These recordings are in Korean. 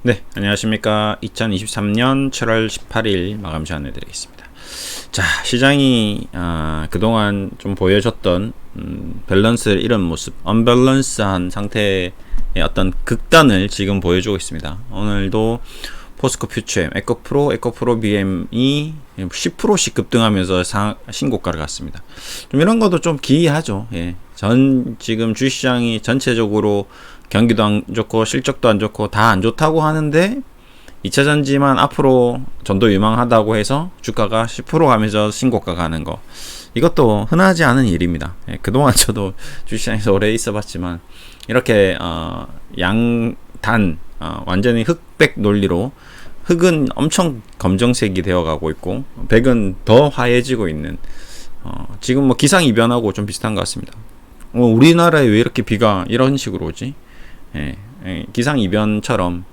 네, 안녕하십니까. 2023년 7월 18일 마감 시간을 드리겠습니다. 자, 시장이 그동안 좀 보여줬던 밸런스를 잃은 모습, 언밸런스한 상태의 어떤 극단을 지금 보여주고 있습니다. 오늘도 포스코 퓨처엠, 에코프로, 에코프로 BM이 10%씩 급등하면서 신고가를 갔습니다. 좀 이런 것도 좀 기이하죠. 예. 지금 주식시장이 전체적으로 경기도 안 좋고 실적도 안 좋고 다 안 좋다고 하는데 2차전지만 앞으로 전도 유망하다고 해서 주가가 10% 가면서 신고가 가는 거, 이것도 흔하지 않은 일입니다. 예, 그동안 저도 주식시장에서 오래 있어봤지만 이렇게 양단 완전히 흑백 논리로 흑은 엄청 검정색이 되어가고 있고 백은 더 하얘지고 있는 지금 뭐 기상이변하고 좀 비슷한 것 같습니다. 우리나라에 왜 이렇게 비가 이런 식으로 오지? 기상이변처럼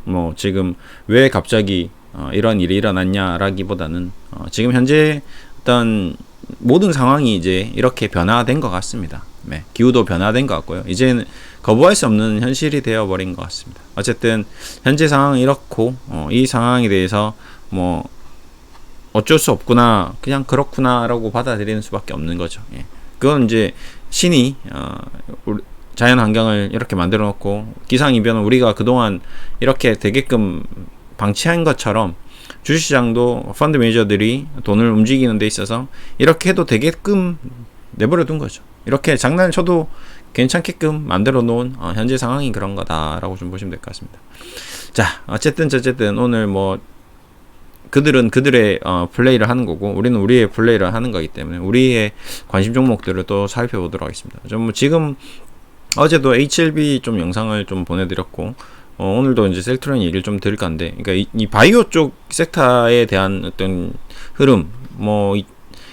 뭐 지금 왜 갑자기 이런 일이 일어났냐라기보다는 지금 현재 어떤 모든 상황이 이제 이렇게 변화된 것 같습니다. 네, 기후도 변화된 것 같고요. 이제는 거부할 수 없는 현실이 되어버린 것 같습니다. 어쨌든 현재 상황은 이렇고 이 상황에 대해서 뭐 어쩔 수 없구나, 그냥 그렇구나라고 받아들이는 수밖에 없는 거죠. 예. 그건 이제 신이 자연 환경을 이렇게 만들어 놓고 기상이변은 우리가 그동안 이렇게 되게끔 방치한 것처럼 주식시장도 펀드 매니저들이 돈을 움직이는 데 있어서 이렇게 해도 되게끔 내버려 둔 거죠. 이렇게 장난을 쳐도 괜찮게끔 만들어 놓은 현재 상황이 그런 거다라고 좀 보시면 될 것 같습니다. 자, 어쨌든 오늘 뭐 그들은 그들의 플레이를 하는 거고 우리는 우리의 플레이를 하는 거기 때문에 우리의 관심 종목들을 또 살펴보도록 하겠습니다. 좀 지금 어제도 HLB 좀 영상을 좀 보내드렸고 오늘도 이제 셀트리온 얘기를 좀 드릴 건데, 그러니까 이 바이오 쪽 섹터에 대한 어떤 흐름, 뭐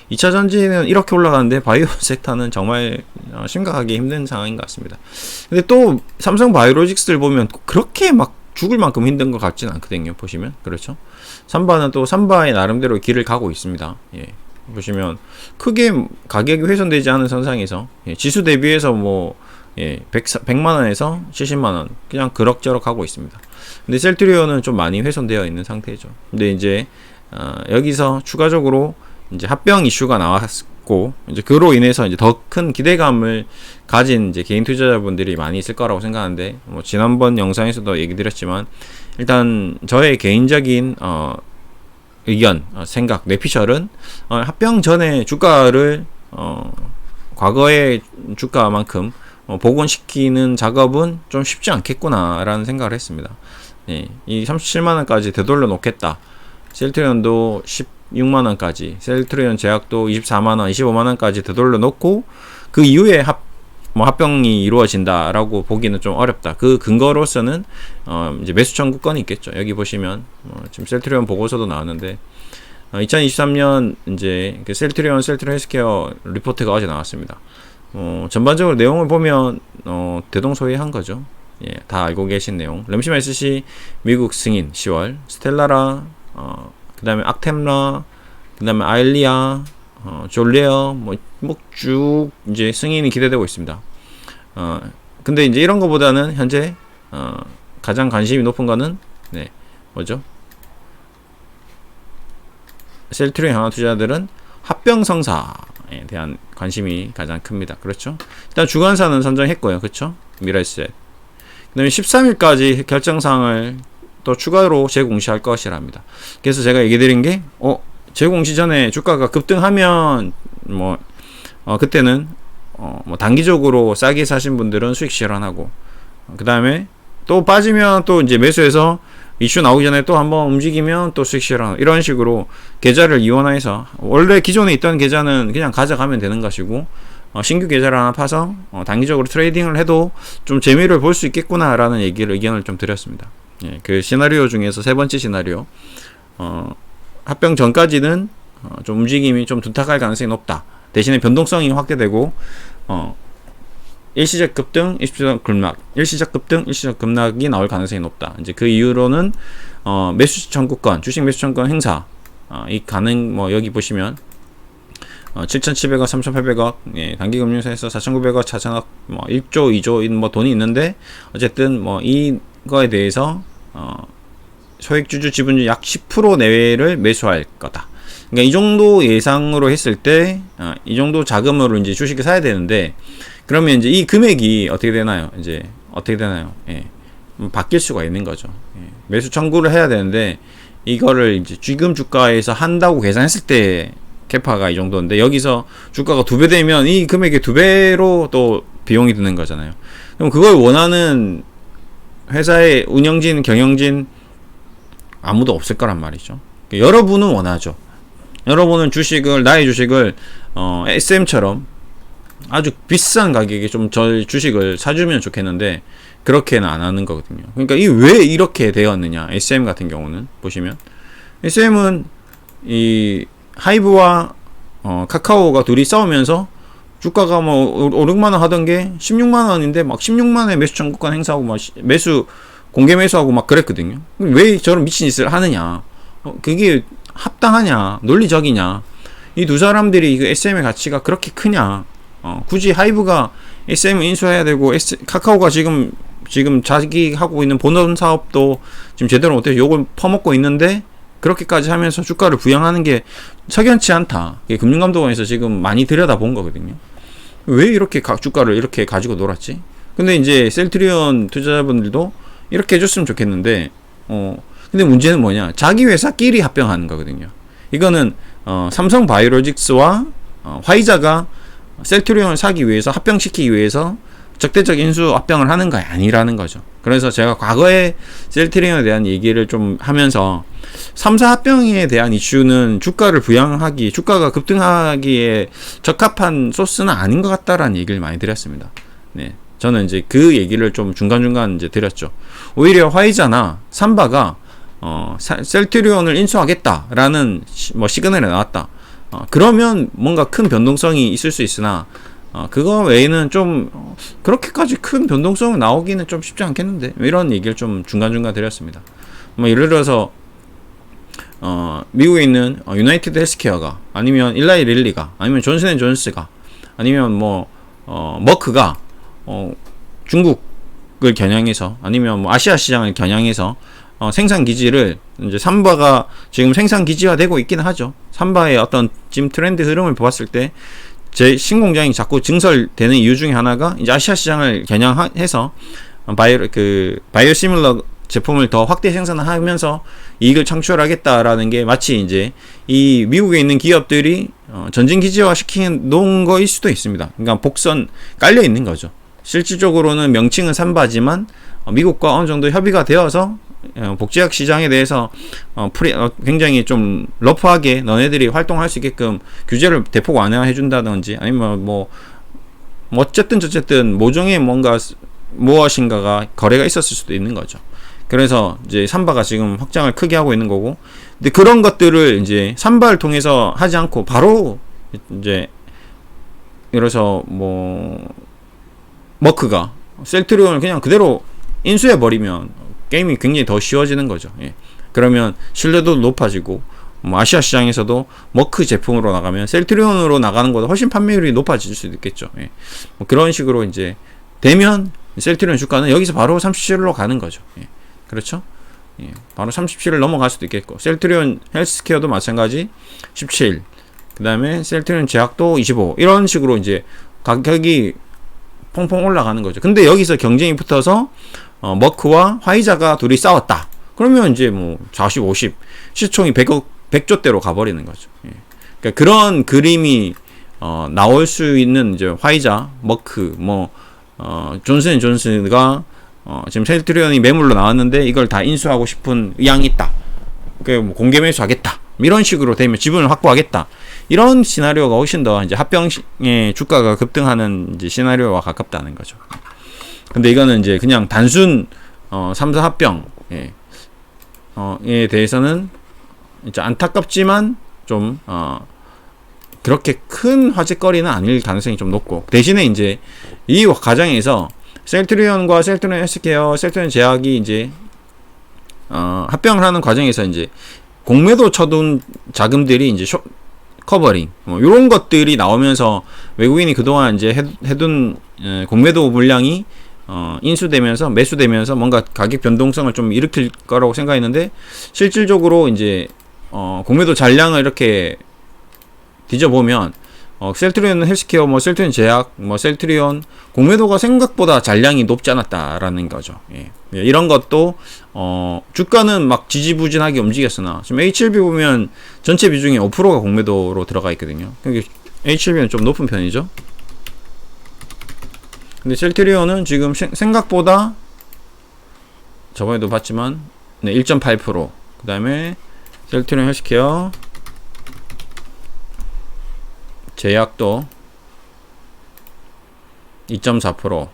2차 전지는 이렇게 올라가는데 바이오 섹터는 정말 심각하게 힘든 상황인 것 같습니다. 근데 또 삼성 바이오로직스를 보면 그렇게 막 죽을 만큼 힘든 것 같지는 않거든요. 보시면 그렇죠. 삼바는 또 삼바의 나름대로 길을 가고 있습니다. 예. 보시면 크게 가격이 훼손되지 않은 선상에서 지수 대비해서 뭐 100만원에서 70만원 그냥 그럭저럭 하고 있습니다. 근데 셀트리온은 좀 많이 훼손되어 있는 상태죠. 근데 이제 여기서 추가적으로 이제 합병 이슈가 나왔고 이제 그로 인해서 이제 더 큰 기대감을 가진 이제 개인 투자자분들이 많이 있을 거라고 생각하는데, 뭐 지난번 영상에서도 얘기 드렸지만 일단 저의 개인적인 의견, 생각, 뇌피셜은 합병 전에 주가를 과거의 주가만큼 복원시키는 작업은 좀 쉽지 않겠구나라는 생각을 했습니다. 예, 이 37만원까지 되돌려 놓겠다. 셀트리온도 16만원까지, 셀트리온 제약도 24만원, 25만원까지 되돌려 놓고 그 이후에 합병이 이루어진다라고 보기는 좀 어렵다. 그 근거로서는 이제 매수 청구권이 있겠죠. 여기 보시면 지금 셀트리온 보고서도 나왔는데 2023년 이제 그 셀트리온 헬스케어 리포트가 어제 나왔습니다. 전반적으로 내용을 보면 대동소이한 거죠. 예, 다 알고 계신 내용. 램시마 SC 미국 승인 10월, 스텔라라, 그 다음에 악템라, 그 다음에 아일리아, 졸레어, 뭐 쭉 이제 승인이 기대되고 있습니다. 근데 이제 이런 거보다는 현재 가장 관심이 높은 거는 뭐죠? 셀트리온 향후 투자들은 합병 성사에 대한 관심이 가장 큽니다. 그렇죠? 일단 주관사는 선정했고요. 그렇죠? 미래셋. 그 다음에 13일까지 결정사항을 또 추가로 재공시할 것이랍니다. 그래서 제가 얘기 드린 게 재공시 전에 주가가 급등하면 그때는 뭐 단기적으로 싸게 사신 분들은 수익 실현하고, 그 다음에 또 빠지면 또 이제 매수해서 이슈 나오기 전에 또 한번 움직이면 또 수익 실현, 이런 식으로 계좌를 이원화해서 원래 기존에 있던 계좌는 그냥 가져가면 되는 것이고 신규 계좌를 하나 파서 단기적으로 트레이딩을 해도 좀 재미를 볼 수 있겠구나라는 의견을 좀 드렸습니다. 예, 그 시나리오 중에서 세 번째 시나리오, 합병 전까지는 좀 움직임이 좀 둔탁할 가능성이 높다. 대신에 변동성이 확대되고 일시적 급등, 일시적 급락, 일시적 급등, 일시적 급락이 나올 가능성이 높다. 이제 그 이유로는 매수 청구권, 주식 매수 청구권 행사, 이 가능, 여기 보시면 7,700억, 3,800억, 예, 단기금융사에서 4,900억, 4,000억, 1조, 2조, 돈이 있는데 어쨌든 이거에 대해서 소액주주 지분율 약 10% 내외를 매수할 거다. 그러니까 이 정도 예상으로 했을 때, 이 정도 자금으로 이제 주식을 사야 되는데, 그러면 이제 이 금액이 어떻게 되나요? 예. 바뀔 수가 있는 거죠. 예. 매수 청구를 해야 되는데, 이거를 이제 지금 주가에서 한다고 계산했을 때 캐파가 이 정도인데, 여기서 주가가 2배 되면 이 금액의 2배로 또 비용이 드는 거잖아요. 그럼 그걸 원하는 회사의 운영진, 경영진 아무도 없을 거란 말이죠. 여러분은 원하죠. 여러분은 나의 주식을 SM처럼 아주 비싼 가격에 좀 저 주식을 사주면 좋겠는데 그렇게는 안 하는 거거든요. 그러니까 이 왜 이렇게 되었느냐? SM 같은 경우는 보시면 SM은 이 하이브와 카카오가 둘이 싸우면서 주가가 뭐 5, 6만 원 하던 게 16만 원인데 막 16만 원에 매수 청구권 행사하고 막 공개 매수하고 막 그랬거든요. 왜 저런 미친 짓을 하느냐? 그게 합당하냐? 논리적이냐? 이 두 사람들이 그 SM의 가치가 그렇게 크냐? 굳이 하이브가 SM을 인수해야 되고 카카오가 지금 자기 하고 있는 본원 사업도 지금 제대로 못해서 욕을 퍼먹고 있는데 그렇게까지 하면서 주가를 부양하는 게 석연치 않다. 금융감독원에서 지금 많이 들여다본 거거든요. 왜 이렇게 주가를 이렇게 가지고 놀았지? 근데 이제 셀트리온 투자자분들도 이렇게 해줬으면 좋겠는데, 근데 문제는 뭐냐? 자기 회사끼리 합병하는 거거든요. 이거는, 삼성바이오로직스와, 화이자가 셀트리온을 사기 위해서, 합병시키기 위해서 적대적 인수 합병을 하는 거 아니라는 거죠. 그래서 제가 과거에 셀트리온에 대한 얘기를 좀 하면서, 3사 합병에 대한 이슈는 주가가 급등하기에 적합한 소스는 아닌 것 같다라는 얘기를 많이 드렸습니다. 네. 저는 이제 그 얘기를 좀 중간중간 이제 드렸죠. 오히려 화이자나 삼바가 셀트리온을 인수하겠다라는 시그널이 나왔다. 그러면 뭔가 큰 변동성이 있을 수 있으나 그거 외에는 좀 그렇게까지 큰 변동성이 나오기는 좀 쉽지 않겠는데 이런 얘기를 좀 중간중간 드렸습니다. 뭐 예를 들어서 미국에 있는 유나이티드 헬스케어가 아니면 일라이 릴리가 아니면 존슨앤존스가 아니면 뭐 머크가 중국을 겨냥해서 아니면 뭐 아시아 시장을 겨냥해서 생산 기지를 이제 삼바가 지금 생산 기지화되고 있기는 하죠. 삼바의 어떤 지금 트렌드 흐름을 보았을 때 제 신공장이 자꾸 증설되는 이유 중에 하나가 이제 아시아 시장을 겨냥해서 바이오시밀러 제품을 더 확대 생산하면서 이익을 창출하겠다라는 게 마치 이제 이 미국에 있는 기업들이 전진 기지화 시키는 놓은 거일 수도 있습니다. 그러니까 복선 깔려 있는 거죠. 실질적으로는 명칭은 삼바지만 미국과 어느 정도 협의가 되어서 복제약 시장에 대해서 굉장히 좀 러프하게 너네들이 활동할 수 있게끔 규제를 대폭 완화해 준다든지 아니면 뭐 어쨌든 모종의 무엇인가가 거래가 있었을 수도 있는 거죠. 그래서 이제 삼바가 지금 확장을 크게 하고 있는 거고, 근데 그런 것들을 이제 삼바를 통해서 하지 않고 바로 이제 예를 들어서 머크가 셀트리온을 그냥 그대로 인수해 버리면 게임이 굉장히 더 쉬워지는 거죠. 예. 그러면 신뢰도도 높아지고 아시아 시장에서도 머크 제품으로 나가면 셀트리온으로 나가는 것보다 훨씬 판매율이 높아질 수도 있겠죠. 예. 그런 식으로 이제 되면 셀트리온 주가는 여기서 바로 37로 가는 거죠. 예. 그렇죠? 예. 바로 37을 넘어갈 수도 있겠고, 셀트리온 헬스케어도 마찬가지 17, 그 다음에 셀트리온 제약도 25, 이런 식으로 이제 가격이 퐁퐁 올라가는 거죠. 근데 여기서 경쟁이 붙어서 머크와 화이자가 둘이 싸웠다. 그러면 이제 40, 50 시총이 100조대로 가버리는 거죠. 예. 그러니까 그런 그림이 나올 수 있는 이제 화이자, 머크, 존슨앤존슨가 지금 셀트리온이 매물로 나왔는데 이걸 다 인수하고 싶은 의향이 있다. 그러니까 공개 매수하겠다. 이런 식으로 되면 지분을 확보하겠다. 이런 시나리오가 훨씬 더 이제 합병의 주가가 급등하는 이제 시나리오와 가깝다는 거죠. 근데 이거는 이제 그냥 단순 3사 합병 에 대해서는 이제 안타깝지만 좀 그렇게 큰 화제거리는 아닐 가능성이 좀 높고, 대신에 이제 이 과정에서 셀트리온과 셀트리온 헬스케어, 셀트리온 제약이 이제 합병을 하는 과정에서 이제 공매도 쳐둔 자금들이 이제 커버링 이런 것들이 나오면서 외국인이 그동안 이제 해둔 공매도 물량이 인수되면서 매수되면서 뭔가 가격 변동성을 좀 일으킬 거라고 생각했는데 실질적으로 이제 공매도 잔량을 이렇게 뒤져보면 셀트리온 헬스케어, 뭐 셀트리온 제약, 뭐 셀트리온 공매도가 생각보다 잔량이 높지 않았다라는 거죠. 예. 이런 것도 주가는 막 지지부진하게 움직였으나 지금 H7B 보면 전체 비중이 5%가 공매도로 들어가 있거든요. 그러니까 H7B는 좀 높은 편이죠. 근데 셀트리온은 지금 생각보다 저번에도 봤지만 1.8%, 그 다음에 셀트리온 헬스케어 제약도 2.4%,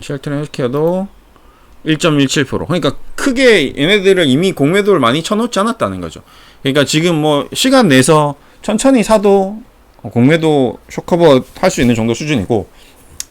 셀트리온 헬스케어도 1.17%. 그러니까 크게 얘네들을 이미 공매도를 많이 쳐놓지 않았다는 거죠. 그러니까 지금 뭐 시간 내서 천천히 사도 공매도 쇼커버 할 수 있는 정도 수준이고,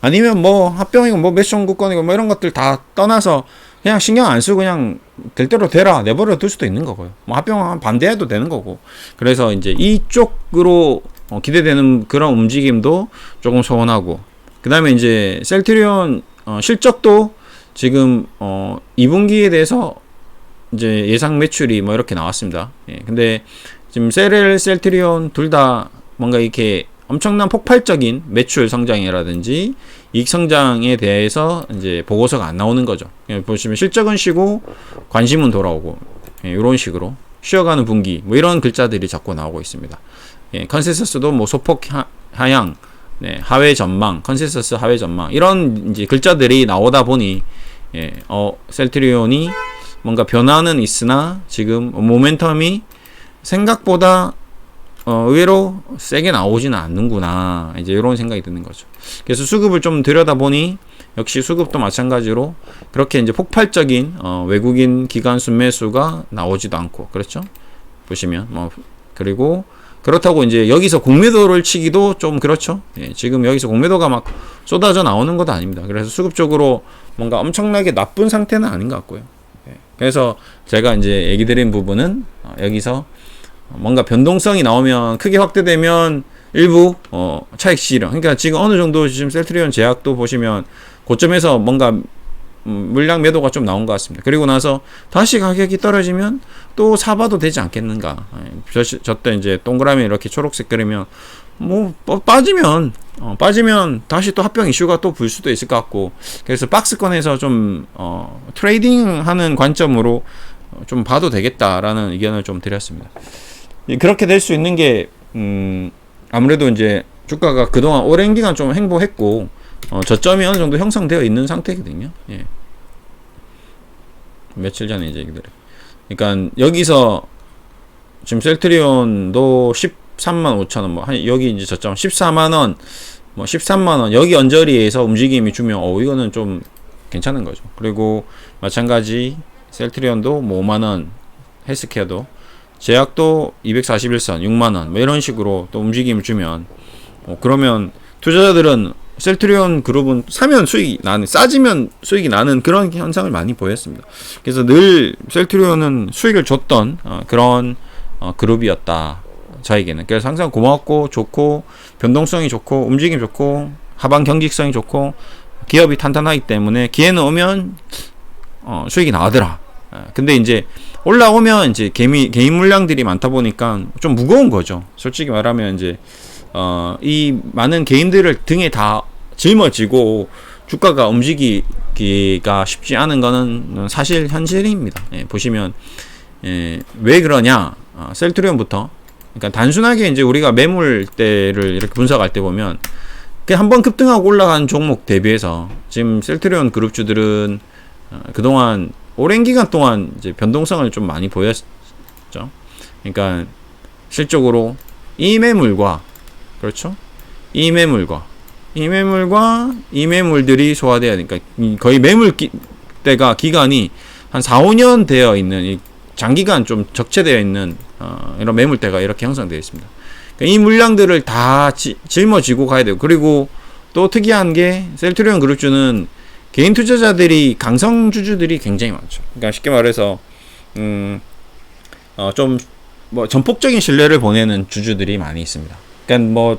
아니면 뭐 합병이고 뭐 매수청구권이고 뭐 이런 것들 다 떠나서 그냥 신경 안 쓰고 그냥 될 대로 되라 내버려 둘 수도 있는 거고요. 뭐 합병 반대해도 되는 거고. 그래서 이제 이쪽으로 기대되는 그런 움직임도 조금 소원하고, 그 다음에 이제 셀트리온 실적도 지금 2분기에 대해서 이제 예상 매출이 뭐 이렇게 나왔습니다. 예, 근데 지금 셀트리온 둘 다 뭔가 이렇게 엄청난 폭발적인 매출 성장이라든지 이익 성장에 대해서 이제 보고서가 안 나오는 거죠. 보시면 실적은 쉬고 관심은 돌아오고, 예, 이런 식으로 쉬어가는 분기 뭐 이런 글자들이 자꾸 나오고 있습니다. 예, 컨센서스도 뭐 소폭 하향, 네, 하회 전망, 컨센서스 하회 전망 이런 이제 글자들이 나오다 보니 예, 셀트리온이 뭔가 변화는 있으나 지금 모멘텀이 생각보다 의외로 세게 나오지는 않는구나, 이제 이런 생각이 드는 거죠. 그래서 수급을 좀 들여다보니 역시 수급도 마찬가지로 그렇게 이제 폭발적인 외국인 기관 순매수가 나오지도 않고, 그렇죠? 보시면 뭐 그리고 그렇다고 이제 여기서 공매도를 치기도 좀 그렇죠. 예, 지금 여기서 공매도가 막 쏟아져 나오는 것도 아닙니다. 그래서 수급적으로 뭔가 엄청나게 나쁜 상태는 아닌 것 같고요. 예, 그래서 제가 이제 얘기 드린 부분은 여기서 뭔가 변동성이 나오면 크게 확대되면 일부 차익 실현, 그러니까 지금 어느 정도 지금 셀트리온 제약도 보시면 고점에서 뭔가 물량 매도가 좀 나온 것 같습니다. 그리고 나서 다시 가격이 떨어지면 또 사봐도 되지 않겠는가. 저때 이제 동그라미 이렇게 초록색 그리면 뭐 빠지면 다시 또 합병 이슈가 또 불 수도 있을 것 같고, 그래서 박스권에서 좀 트레이딩하는 관점으로 좀 봐도 되겠다라는 의견을 좀 드렸습니다. 그렇게 될 수 있는 게 아무래도 이제 주가가 그동안 오랜 기간 좀 행보했고 저점이 어느 정도 형성되어 있는 상태거든요. 예. 며칠 전에 이제 얘기들. 그러니까 여기서 지금 셀트리온도 13만5천원, 뭐 여기 이제 저점 14만원, 뭐 13만원 여기 언저리에서 움직임이 주면 이거는 좀 괜찮은 거죠. 그리고 마찬가지 셀트리온도 뭐 5만원, 헬스케어도 제약도 241선 6만원 뭐 이런 식으로 또 움직임을 주면 그러면 투자자들은 셀트리온 그룹은 사면 수익이 나는, 싸지면 수익이 나는 그런 현상을 많이 보였습니다. 그래서 늘 셀트리온은 수익을 줬던 그런 그룹이었다, 저에게는. 그래서 항상 고맙고 좋고 변동성이 좋고 움직임 좋고 하방 경직성이 좋고 기업이 탄탄하기 때문에 기회는 오면 수익이 나더라. 근데 이제 올라오면 이제 개인 물량들이 많다 보니까 좀 무거운 거죠. 솔직히 말하면 이제 이 많은 개인들을 등에 다 짊어지고 주가가 움직이기가 쉽지 않은 거는 사실 현실입니다. 예, 보시면 왜 그러냐? 셀트리온부터, 그러니까 단순하게 이제 우리가 매물대를 이렇게 분석할 때 보면 한번 급등하고 올라간 종목 대비해서 지금 셀트리온 그룹주들은 그동안 오랜 기간 동안 이제 변동성을 좀 많이 보였죠. 그러니까 실적으로 이 매물과, 그렇죠? 이 매물들이 소화돼야 되니까 거의 매물대가 기간이 한 4, 5년 되어 있는, 장기간 좀 적체되어 있는 이런 매물대가 이렇게 형성되어 있습니다. 그러니까 이 물량들을 다 짊어지고 가야 되고, 그리고 또 특이한 게 셀트리온 그룹주는 개인 투자자들이 강성주주들이 굉장히 많죠. 그러니까 쉽게 말해서 좀 뭐 전폭적인 신뢰를 보내는 주주들이 많이 있습니다. 그러니까 뭐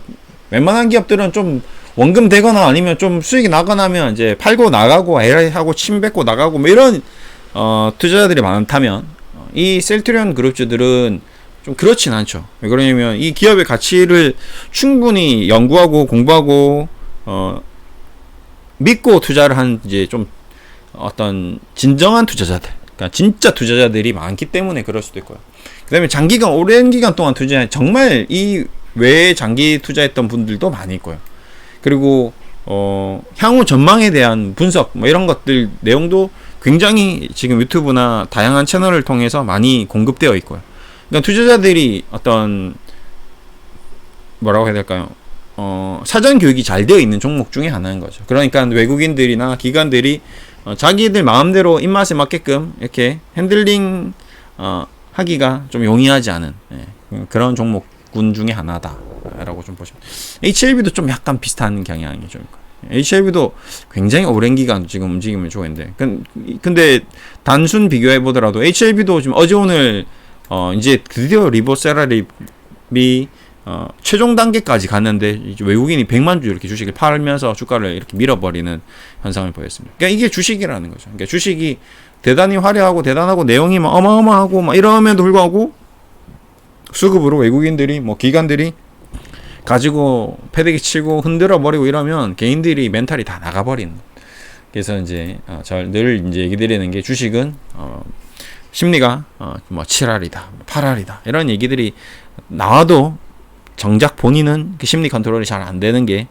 웬만한 기업들은 좀 원금 되거나 아니면 좀 수익이 나거나 하면 이제 팔고 나가고 AI 하고 침 뱉고 나가고 뭐 이런 투자자들이 많다면 이 셀트리온 그룹주들은 좀 그렇진 않죠. 왜 그러냐면 이 기업의 가치를 충분히 연구하고 공부하고 믿고 투자를 한 이제 좀 어떤 진정한 투자자들, 그러니까 진짜 투자자들이 많기 때문에 그럴 수도 있고요. 그다음에 장기간 오랜 기간 동안 투자한 정말 이 외에 장기 투자했던 분들도 많이 있고요. 그리고 향후 전망에 대한 분석 뭐 이런 것들 내용도 굉장히 지금 유튜브나 다양한 채널을 통해서 많이 공급되어 있고요. 그러니까 투자자들이 어떤 뭐라고 해야 될까요? 사전 교육이 잘 되어 있는 종목 중에 하나인 거죠. 그러니까 외국인들이나 기관들이 자기들 마음대로 입맛에 맞게끔 이렇게 핸들링 하기가 좀 용이하지 않은 그런 종목군 중에 하나다라고 좀 보시면. HLB도 좀 약간 비슷한 경향이 좀 있고. HLB도 굉장히 오랜 기간 지금 움직임을 좋아했는데, 근데 단순 비교해 보더라도 HLB도 지금 어제 오늘 이제 드디어 리버세라립이 최종 단계까지 갔는데 이제 외국인이 100만 주 이렇게 주식을 팔면서 주가를 이렇게 밀어버리는 현상을 보였습니다. 그러니까 이게 주식이라는 거죠. 그러니까 주식이 대단히 화려하고 대단하고 내용이 막 어마어마하고 막 이러면도 불구하고 수급으로 외국인들이 뭐 기관들이 가지고 패대기 치고 흔들어 버리고 이러면 개인들이 멘탈이 다 나가버리는. 그래서 이제 늘 이제 얘기 드리는 게 주식은 심리가 뭐 7알이다, 8알이다 이런 얘기들이 나와도 정작 본인은 그 심리 컨트롤이 잘 안 되는 게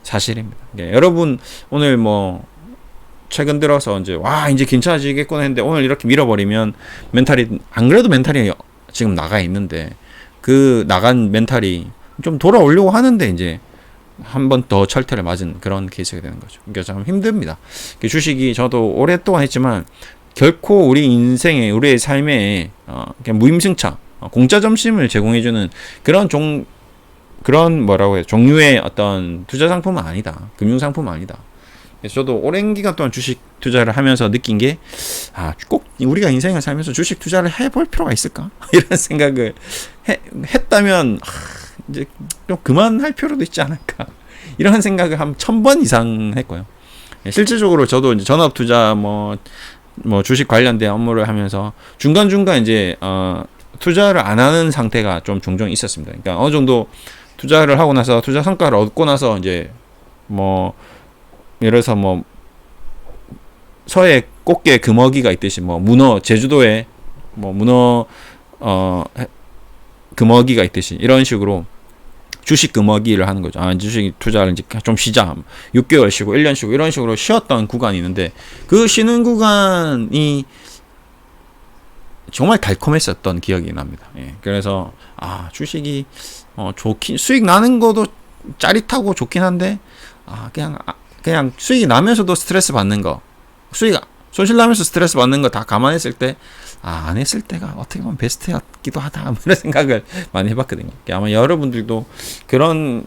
사실입니다. 여러분 오늘 뭐 최근 들어서 이제 와 이제 괜찮아지겠구나 했는데 오늘 이렇게 밀어버리면 멘탈이 안 그래도 멘탈이 지금 나가 있는데 그 나간 멘탈이 좀 돌아오려고 하는데 이제 한 번 더 철퇴를 맞은 그런 케이스가 되는 거죠. 그러니까 참 힘듭니다. 주식이 저도 오랫동안 했지만 결코 우리 인생에 우리의 삶에 그냥 무임승차 공짜 점심을 제공해주는 그런 뭐라고 해요 종류의 어떤 투자 상품은 아니다. 금융 상품은 아니다. 그래서 저도 오랜 기간 동안 주식 투자를 하면서 느낀 게 꼭 우리가 인생을 살면서 주식 투자를 해볼 필요가 있을까 이런 생각을 했다면 이제 좀 그만할 필요도 있지 않을까 이런 생각을 한 1000번 이상 했고요. 실질적으로 저도 이제 전업 투자 뭐 주식 관련된 업무를 하면서 중간중간 이제 투자를 안 하는 상태가 좀 종종 있었습니다. 그러니까 어느 정도 투자를 하고 나서 투자 성과를 얻고 나서 이제 뭐 예를 들어서 뭐 서해 꽃게 금어기가 있듯이 뭐 문어 제주도에 뭐 문어 금어기가 있듯이 이런 식으로 주식 금어기를 하는 거죠. 주식 투자를 이제 좀 쉬자. 6개월 쉬고 1년 쉬고 이런 식으로 쉬었던 구간이 있는데 그 쉬는 구간이 정말 달콤했었던 기억이 납니다. 그래서 주식이 좋긴 수익 나는 것도 짜릿하고 좋긴 한데 그냥 수익이 나면서도 스트레스 받는 거, 수익 손실 나면서 스트레스 받는 거 다 감안했을 때 안 했을 때가 어떻게 보면 베스트였기도 하다 이런 생각을 많이 해봤거든요. 아마 여러분들도 그런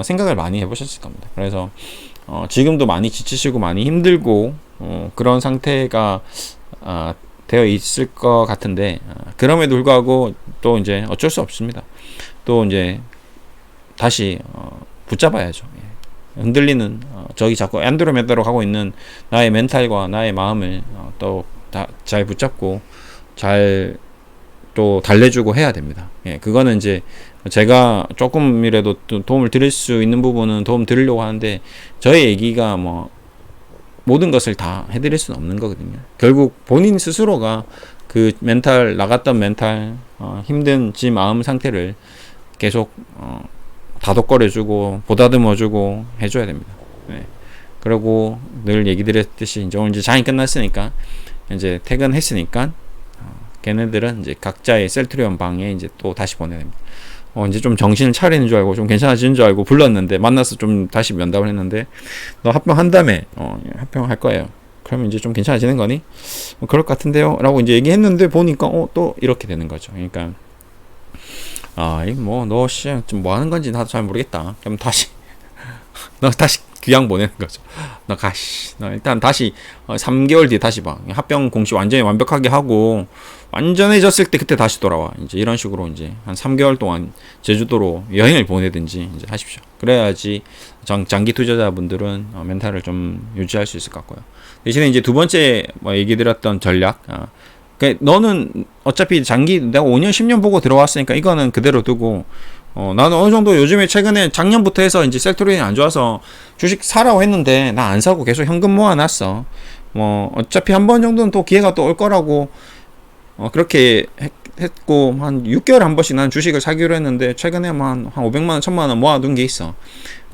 생각을 많이 해보셨을 겁니다. 그래서 지금도 많이 지치시고 많이 힘들고 그런 상태가 되어 있을 것 같은데 그럼에도 불구하고 또 이제 어쩔 수 없습니다. 또 이제 다시 붙잡아야죠. 흔들리는 저기 자꾸 안드로메다로 가고 있는 나의 멘탈과 나의 마음을 또 잘 붙잡고 잘 또 달래주고 해야 됩니다. 그거는 이제 제가 조금이라도 도움을 드릴 수 있는 부분은 도움 드리려고 하는데 저의 얘기가 뭐 모든 것을 다 해드릴 수는 없는 거거든요. 결국 본인 스스로가 그 멘탈 나갔던 멘탈 힘든 지 마음 상태를 계속 다독거려주고 보다듬어주고 해줘야 됩니다. 그리고 늘 얘기 드렸듯이 이제 오늘 이제 장이 끝났으니까 이제 퇴근했으니까 걔네들은 이제 각자의 셀트리온 방에 이제 또 다시 보내야 됩니다. 이제 좀 정신을 차리는 줄 알고 좀 괜찮아지는 줄 알고 불렀는데 만나서 좀 다시 면담을 했는데 너 합병한다며 합병할 거예요. 그러면 이제 좀 괜찮아지는 거니? 그럴 것 같은데요? 라고 이제 얘기했는데 보니까 또 이렇게 되는 거죠. 그러니까 너 좀 뭐 하는 건지 나도 잘 모르겠다. 그럼 너 다시 귀양 보내는 거죠. 너 가시. 너 일단 다시 3개월 뒤에 다시 봐. 합병 공시 완전히 완벽하게 하고 완전해졌을 때 그때 다시 돌아와. 이제 이런 식으로 이제 한 3개월 동안 제주도로 여행을 보내든지 이제 하십시오. 그래야지 장기 투자자분들은 멘탈을 좀 유지할 수 있을 것 같고요. 대신에 이제 두 번째 뭐 얘기 드렸던 전략. 그러니까 너는 어차피 장기 내가 5년 10년 보고 들어왔으니까 이거는 그대로 두고 나는 어느 정도 요즘에 최근에 작년부터 해서 이제 셀트리온이 안 좋아서 주식 사라고 했는데 나 안 사고 계속 현금 모아놨어. 뭐 어차피 한 번 정도는 또 기회가 또 올 거라고 그렇게 했고 한 6개월에 한 번씩 난 주식을 사기로 했는데 최근에 뭐 한 500만 원, 1000만 원 모아둔 게 있어.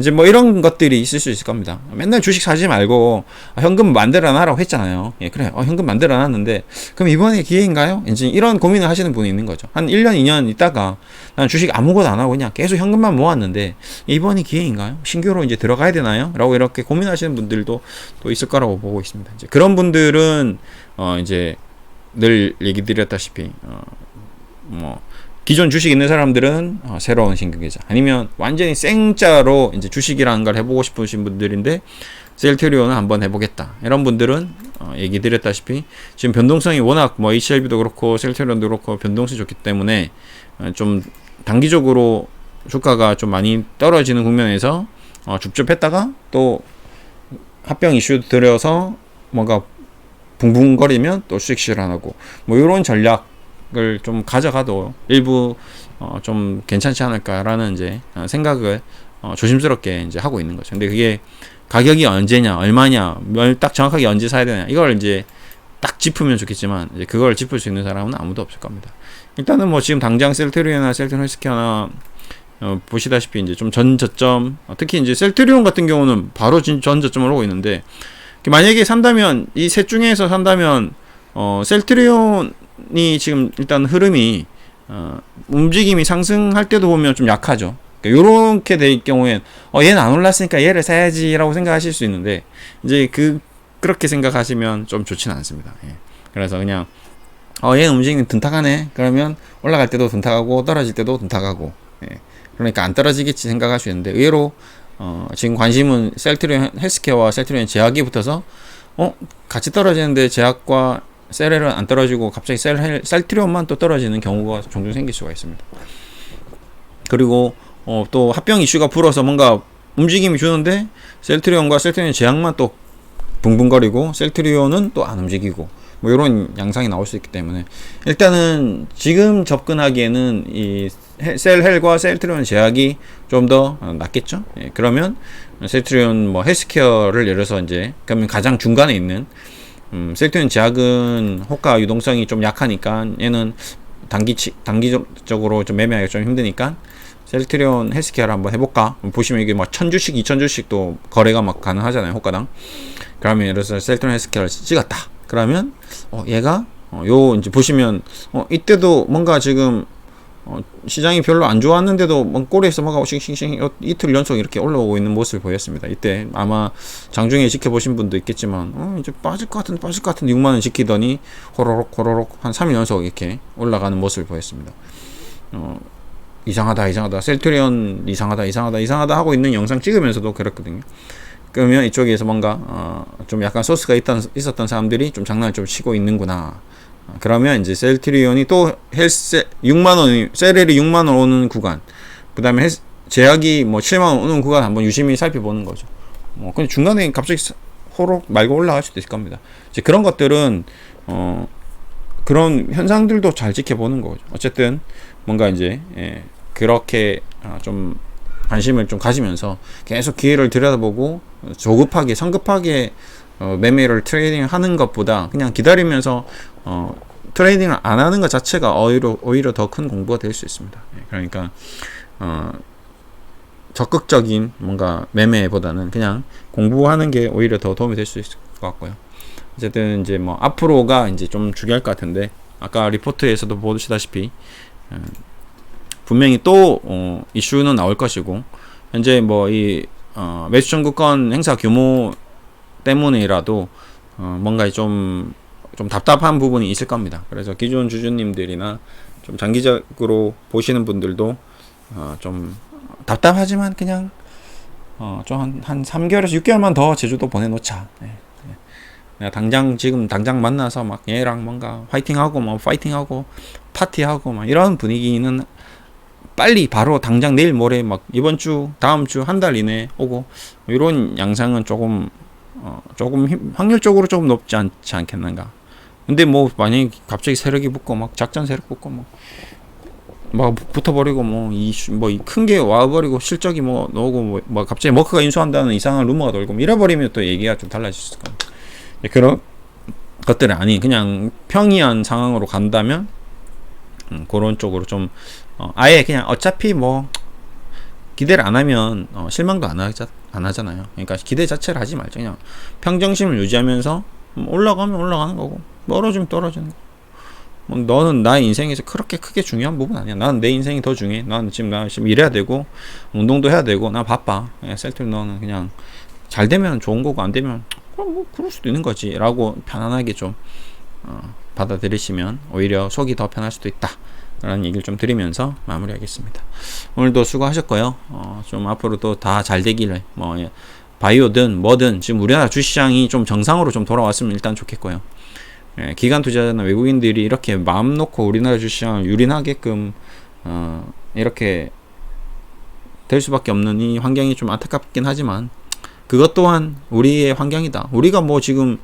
이제 뭐 이런 것들이 있을 수 있을 겁니다. 맨날 주식 사지 말고 현금 만들어 놔라고 했잖아요. 예, 그래. 현금 만들어 놨는데 그럼 이번에 기회인가요? 이제 이런 고민을 하시는 분이 있는 거죠. 한 1년, 2년 있다가 난 주식 아무것도 안 하고 그냥 계속 현금만 모았는데 이번이 기회인가요? 신규로 이제 들어가야 되나요? 라고 이렇게 고민하시는 분들도 또 있을 거라고 보고 있습니다. 이제 그런 분들은 이제 늘 얘기 드렸다시피 뭐 기존 주식 있는 사람들은 새로운 신규 계좌 아니면 완전히 생짜로 이제 주식이라는 걸 해보고 싶으신 분들인데 셀트리온을 한번 해보겠다 이런 분들은 얘기 드렸다시피 지금 변동성이 워낙 뭐 HLB도 그렇고 셀트리온도 그렇고 변동성이 좋기 때문에 좀 단기적으로 주가가 좀 많이 떨어지는 국면에서 줍줍했다가 또 합병 이슈 들여서 뭔가 붕붕거리면 또 수익 실현하고 뭐 이런 전략을 좀 가져가도 일부 좀 괜찮지 않을까라는 이제 생각을 조심스럽게 이제 하고 있는 거죠. 근데 그게 가격이 언제냐, 얼마냐, 딱 정확하게 언제 사야 되냐 이걸 이제 딱 짚으면 좋겠지만 이제 그걸 짚을 수 있는 사람은 아무도 없을 겁니다. 일단은 뭐 지금 당장 셀트리온이나 셀트리온 헬스케어나 보시다시피 이제 좀 전 저점 특히 이제 셀트리온 같은 경우는 바로 전 저점을 오고 있는데 만약에 산다면 이 셋 중에서 산다면 셀트리온이 지금 일단 흐름이 움직임이 상승할 때도 보면 좀 약하죠. 그러니까 요렇게 될 경우엔 얘는 안 올랐으니까 얘를 사야지라고 생각하실 수 있는데 이제 그렇게 생각하시면 좀 좋지는 않습니다. 예. 그래서 그냥 얘는 움직임이 둔탁하네. 그러면 올라갈 때도 둔탁하고 떨어질 때도 둔탁하고 예. 그러니까 안 떨어지겠지 생각할 수 있는데 의외로 지금 관심은 셀트리온 헬스케어와 셀트리온 제약이 붙어서 같이 떨어지는데 제약과 셀은 안 떨어지고 갑자기 셀트리온만 또 떨어지는 경우가 종종 생길 수가 있습니다. 그리고 또 합병 이슈가 불어서 뭔가 움직임이 주는데 셀트리온과 셀트리온 제약만 또 붕붕거리고 셀트리온은 또 안 움직이고 뭐 이런 양상이 나올 수 있기 때문에 일단은 지금 접근하기에는 이 셀헬과 셀트리온 제약이 좀 더 낫겠죠. 예, 그러면 셀트리온 뭐 헬스케어를 예를 들어서 이제 그러면 가장 중간에 있는 셀트리온 제약은 호가 유동성이 좀 약하니까 얘는 단기적으로 좀 매매하기가 좀 힘드니까 셀트리온 헬스케어를 한번 해볼까? 보시면 이게 막 1000주씩, 2000주씩도 거래가 막 가능하잖아요, 호가당. 그러면 예를 들어서 셀트리온 헬스케어를 찍었다. 그러면 얘가 요 이제 보시면 이때도 뭔가 지금 시장이 별로 안 좋았는데도 꼬리에서 뭔가 싱싱싱 이틀 연속 이렇게 올라오고 있는 모습을 보였습니다. 이때 아마 장중에 지켜보신 분도 있겠지만 이제 빠질 것 같은 6만원 지키더니 호로록 한 3일 연속 이렇게 올라가는 모습을 보였습니다. 이상하다 셀트리온 이상하다 하고 있는 영상 찍으면서도 그랬거든요. 그러면 이쪽에서 뭔가 좀 약간 소스가 있었던 사람들이 좀 장난을 좀 치고 있는구나. 그러면 이제 셀트리온이 또 헬스 6만원 셀엘이 6만원 오는 구간 그 다음에 제약이 뭐 7만원 오는 구간 한번 유심히 살펴보는 거죠. 근데 중간에 갑자기 호록 말고 올라갈 수도 있을 겁니다. 이제 그런 것들은 그런 현상들도 잘 지켜보는 거죠. 어쨌든 뭔가 이제 그렇게 좀 관심을 좀 가지면서 계속 기회를 들여다보고 성급하게 매매를 트레이딩 하는 것보다 그냥 기다리면서 트레이딩을 안 하는 것 자체가 오히려 더 큰 공부가 될 수 있습니다. 그러니까 적극적인 뭔가 매매보다는 그냥 공부하는 게 오히려 더 도움이 될 수 있을 것 같고요. 어쨌든 이제 뭐 앞으로가 이제 좀 중요할 것 같은데 아까 리포트에서도 보시다시피 분명히 또 이슈는 나올 것이고 현재 뭐 이 매수 청구권 행사 규모 때문이라도 뭔가 좀 답답한 부분이 있을 겁니다. 그래서 기존 주주님들이나 좀 장기적으로 보시는 분들도 좀 답답하지만 그냥 한 3개월에서 6개월만 더 제주도 보내놓자. 네. 내가 지금 당장 만나서 막 얘랑 뭔가 화이팅하고 뭐 파이팅하고 파티하고 막 이런 분위기는 빨리 바로 당장 내일 모레 막 이번 주 다음 주 한 달 이내 오고 이런 양상은 조금 확률적으로 조금 높지 않지 않겠는가. 근데 뭐 만약에 갑자기 세력이 붙고 막 작전 세력 붙고 막 붙어버리고 큰 게 와버리고 실적이 뭐 나오고 뭐 갑자기 머크가 인수한다는 이상한 루머가 돌고 이래버리면 또 얘기가 좀 달라질 수 있을 거예요. 그런 것들은 아니 그냥 평이한 상황으로 간다면 그런 쪽으로 좀 아예 그냥 어차피 뭐 기대를 안 하면 실망도 안 하잖아요. 그러니까 기대 자체를 하지 말죠. 그냥 평정심을 유지하면서 올라가면 올라가는 거고 떨어지면 떨어지는 거고. 너는 나의 인생에서 그렇게 크게 중요한 부분 아니야. 나는 내 인생이 더 중요해. 나 지금 일해야 되고 운동도 해야 되고 나 바빠. 셀틀 너는 그냥 잘 되면 좋은 거고 안 되면 그럼 뭐 그럴 수도 있는 거지 라고 편안하게 좀 받아들이시면 오히려 속이 더 편할 수도 있다 라는 얘기를 좀 드리면서 마무리하겠습니다. 오늘도 수고하셨고요. 좀 앞으로도 다 잘 되기를 바이오든 뭐든 지금 우리나라 주시장이 좀 정상으로 좀 돌아왔으면 일단 좋겠고요. 기관 투자자나 외국인들이 이렇게 마음 놓고 우리나라 주시장을 유린하게끔 이렇게 될 수밖에 없는 이 환경이 좀 안타깝긴 하지만 그것 또한 우리의 환경이다. 우리가 뭐 지금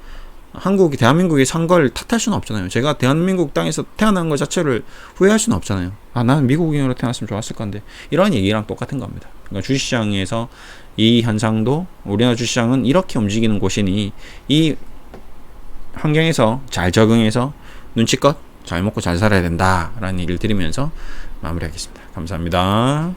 대한민국이 산 걸 탓할 수는 없잖아요. 제가 대한민국 땅에서 태어난 것 자체를 후회할 수는 없잖아요. 나는 미국인으로 태어났으면 좋았을 건데. 이런 얘기랑 똑같은 겁니다. 그러니까 주식시장에서 이 현상도 우리나라 주식시장은 이렇게 움직이는 곳이니 이 환경에서 잘 적응해서 눈치껏 잘 먹고 잘 살아야 된다라는 얘기를 드리면서 마무리하겠습니다. 감사합니다.